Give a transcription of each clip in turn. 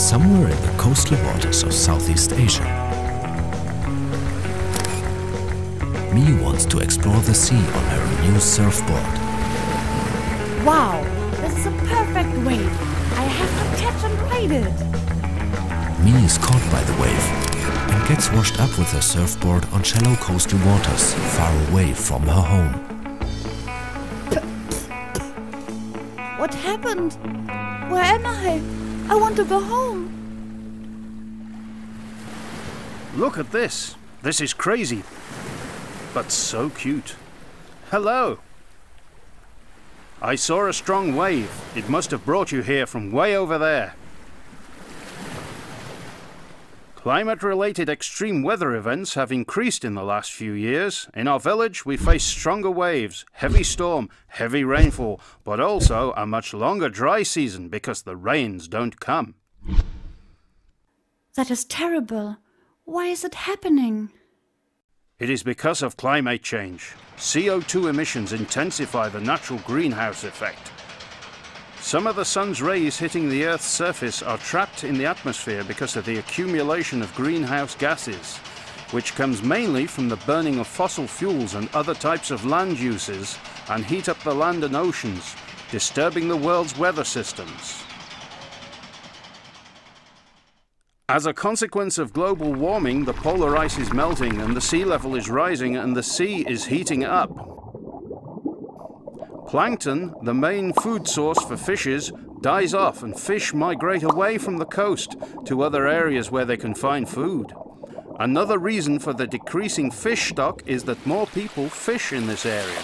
somewhere in the coastal waters of Southeast Asia. Mi wants to explore the sea on her new surfboard. Wow, this is a perfect wave. I have to catch and ride it. Mi is caught by the wave and gets washed up with her surfboard on shallow coastal waters far away from her home. What happened? Where am I? I want to go home. Look at this. This is crazy, but so cute. Hello. I saw a strong wave. It must have brought you here from way over there. Climate-related extreme weather events have increased in the last few years. In our village, we face stronger waves, heavy storm, heavy rainfall, but also a much longer dry season because the rains don't come. That is terrible. Why is it happening? It is because of climate change. CO2 emissions intensify the natural greenhouse effect. Some of the sun's rays hitting the Earth's surface are trapped in the atmosphere because of the accumulation of greenhouse gases, which comes mainly from the burning of fossil fuels and other types of land uses, and heat up the land and oceans, disturbing the world's weather systems. As a consequence of global warming, the polar ice is melting and the sea level is rising and the sea is heating up. Plankton, the main food source for fishes, dies off and fish migrate away from the coast to other areas where they can find food. Another reason for the decreasing fish stock is that more people fish in this area.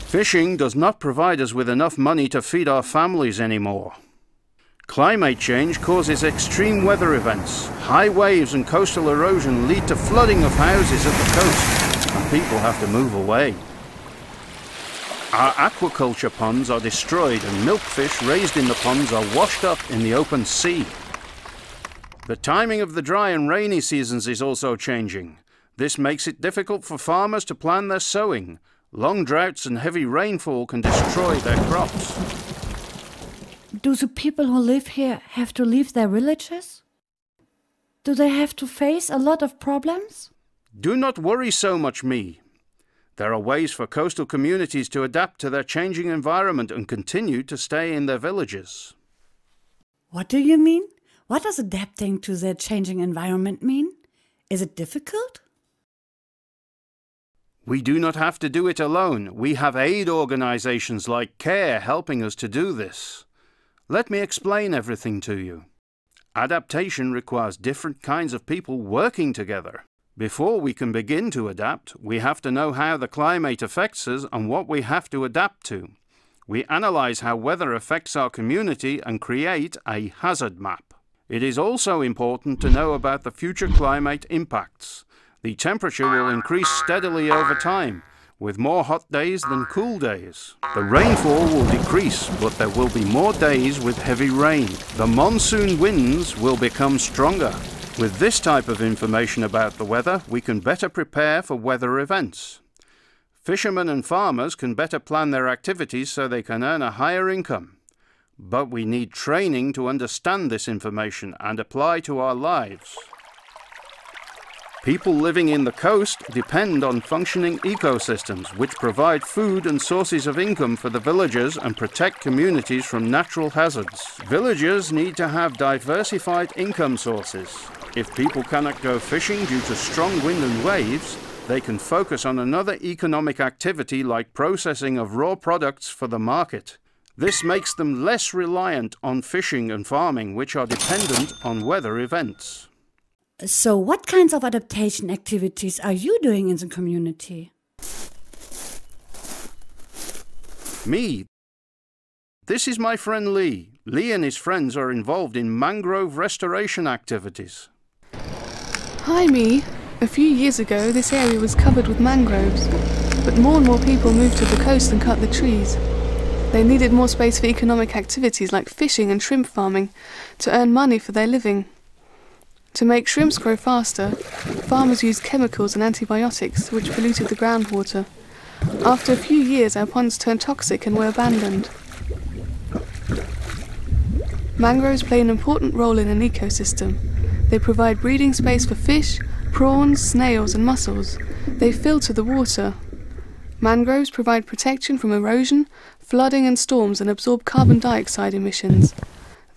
Fishing does not provide us with enough money to feed our families anymore. Climate change causes extreme weather events. High waves and coastal erosion lead to flooding of houses at the coast, and people have to move away. Our aquaculture ponds are destroyed and milkfish raised in the ponds are washed up in the open sea. The timing of the dry and rainy seasons is also changing. This makes it difficult for farmers to plan their sowing. Long droughts and heavy rainfall can destroy their crops. Do the people who live here have to leave their villages? Do they have to face a lot of problems? Do not worry so much, Mi. There are ways for coastal communities to adapt to their changing environment and continue to stay in their villages. What do you mean? What does adapting to their changing environment mean? Is it difficult? We do not have to do it alone. We have aid organizations like CARE helping us to do this. Let me explain everything to you. Adaptation requires different kinds of people working together. Before we can begin to adapt, we have to know how the climate affects us and what we have to adapt to. We analyze how weather affects our community and create a hazard map. It is also important to know about the future climate impacts. The temperature will increase steadily over time, with more hot days than cool days. The rainfall will decrease, but there will be more days with heavy rain. The monsoon winds will become stronger. With this type of information about the weather, we can better prepare for weather events. Fishermen and farmers can better plan their activities so they can earn a higher income. But we need training to understand this information and apply to our lives. People living in the coast depend on functioning ecosystems which provide food and sources of income for the villagers and protect communities from natural hazards. Villagers need to have diversified income sources. If people cannot go fishing due to strong wind and waves, they can focus on another economic activity like processing of raw products for the market. This makes them less reliant on fishing and farming, which are dependent on weather events. So what kinds of adaptation activities are you doing in the community? Me. This is my friend Lee. Lee and his friends are involved in mangrove restoration activities. Hi, Mi. A few years ago, this area was covered with mangroves, but more and more people moved to the coast and cut the trees. They needed more space for economic activities like fishing and shrimp farming to earn money for their living. To make shrimps grow faster, farmers used chemicals and antibiotics which polluted the groundwater. After a few years, our ponds turned toxic and were abandoned. Mangroves play an important role in an ecosystem. They provide breeding space for fish, prawns, snails and mussels. They filter the water. Mangroves provide protection from erosion, flooding and storms and absorb carbon dioxide emissions.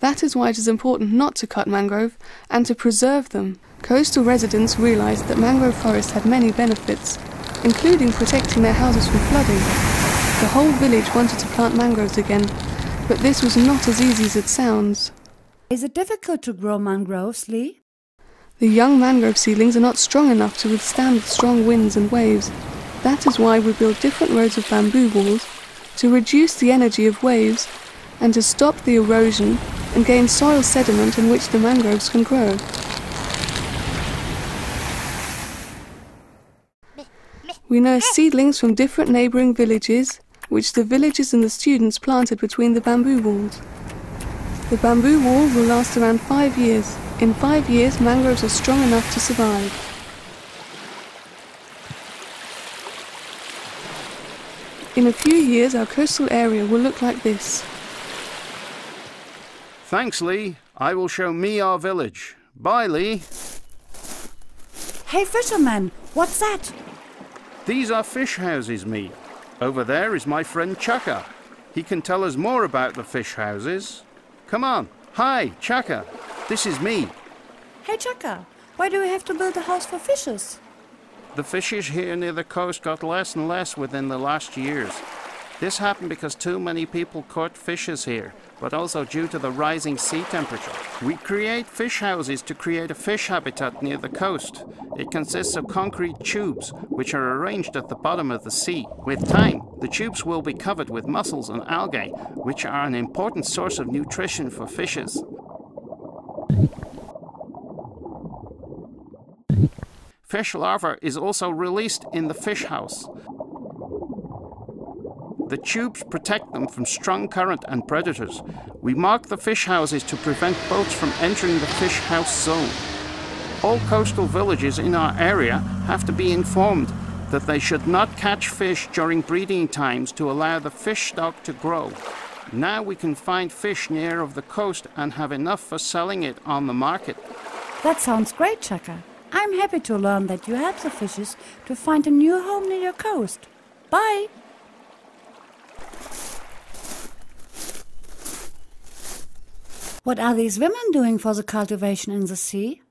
That is why it is important not to cut mangrove and to preserve them. Coastal residents realised that mangrove forests had many benefits, including protecting their houses from flooding. The whole village wanted to plant mangroves again, but this was not as easy as it sounds. Is it difficult to grow mangroves, Lee? The young mangrove seedlings are not strong enough to withstand strong winds and waves. That is why we build different rows of bamboo walls to reduce the energy of waves and to stop the erosion and gain soil sediment in which the mangroves can grow. We nurse seedlings from different neighbouring villages, which the villagers and the students planted between the bamboo walls. The bamboo wall will last around 5 years. In 5 years, mangroves are strong enough to survive. In a few years, our coastal area will look like this. Thanks, Lee. I will show me our village. Bye, Lee. Hey, fisherman, what's that? These are fish houses, Me. Over there is my friend Chaka. He can tell us more about the fish houses. Come on. Hi, Chaka. This is me. Hey, Chaka, why do we have to build a house for fishes? The fishes here near the coast got less and less within the last years. This happened because too many people caught fishes here, but also due to the rising sea temperature. We create fish houses to create a fish habitat near the coast. It consists of concrete tubes, which are arranged at the bottom of the sea. With time, the tubes will be covered with mussels and algae, which are an important source of nutrition for fishes. Fish larvae is also released in the fish house. The tubes protect them from strong current and predators. We mark the fish houses to prevent boats from entering the fish house zone. All coastal villages in our area have to be informed that they should not catch fish during breeding times to allow the fish stock to grow. Now we can find fish near of the coast and have enough for selling it on the market. That sounds great, Chaka. I'm happy to learn that you help the fishes to find a new home near your coast. Bye! What are these women doing for the cultivation in the sea?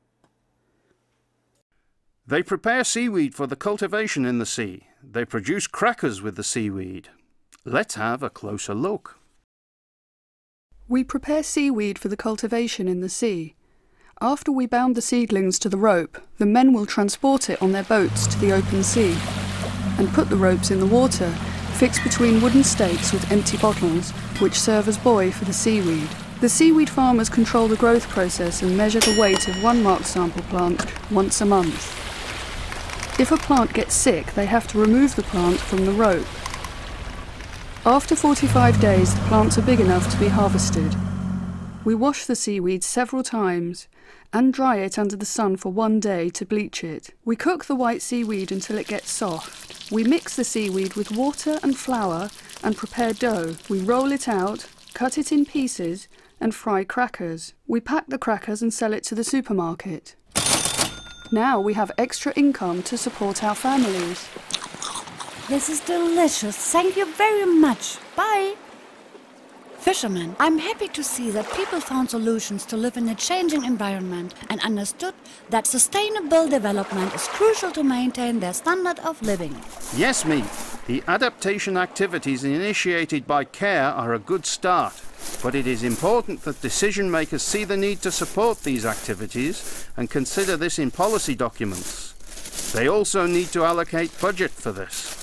They prepare seaweed for the cultivation in the sea. They produce crackers with the seaweed. Let's have a closer look. We prepare seaweed for the cultivation in the sea. After we bound the seedlings to the rope, the men will transport it on their boats to the open sea and put the ropes in the water, fixed between wooden stakes with empty bottles, which serve as buoy for the seaweed. The seaweed farmers control the growth process and measure the weight of one marked sample plant once a month. If a plant gets sick, they have to remove the plant from the rope. After 45 days, the plants are big enough to be harvested. We wash the seaweed several times and dry it under the sun for 1 day to bleach it. We cook the white seaweed until it gets soft. We mix the seaweed with water and flour and prepare dough. We roll it out, cut it in pieces and fry crackers. We pack the crackers and sell it to the supermarket. Now we have extra income to support our families. This is delicious. Thank you very much. Bye! Fisherman, I'm happy to see that people found solutions to live in a changing environment and understood that sustainable development is crucial to maintain their standard of living. Yes, Me. The adaptation activities initiated by CARE are a good start, but it is important that decision makers see the need to support these activities and consider this in policy documents. They also need to allocate budget for this.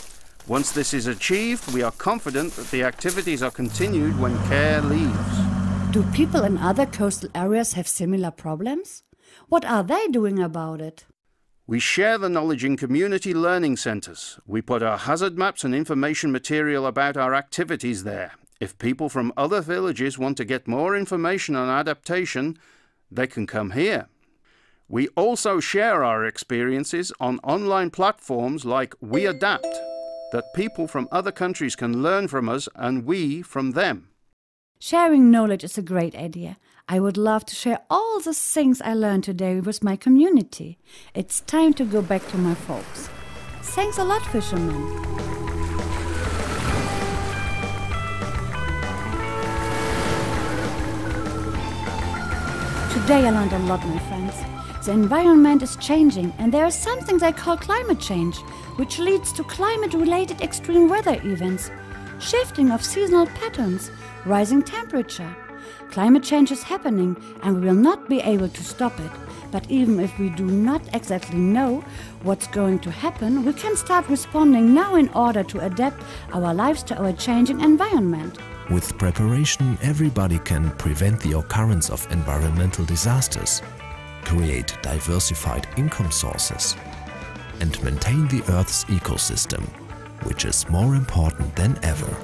Once this is achieved, we are confident that the activities are continued when CARE leaves. Do people in other coastal areas have similar problems? What are they doing about it? We share the knowledge in community learning centres. We put our hazard maps and information material about our activities there. If people from other villages want to get more information on adaptation, they can come here. We also share our experiences on online platforms like We Adapt, that people from other countries can learn from us and we from them. Sharing knowledge is a great idea. I would love to share all the things I learned today with my community. It's time to go back to my folks. Thanks a lot, fisherman. Today I learned a lot, my friends. The environment is changing and there is something they call climate change, which leads to climate-related extreme weather events, shifting of seasonal patterns, rising temperature. Climate change is happening and we will not be able to stop it. But even if we do not exactly know what's going to happen, we can start responding now in order to adapt our lives to our changing environment. With preparation, everybody can prevent the occurrence of environmental disasters, create diversified income sources, and maintain the Earth's ecosystem, which is more important than ever.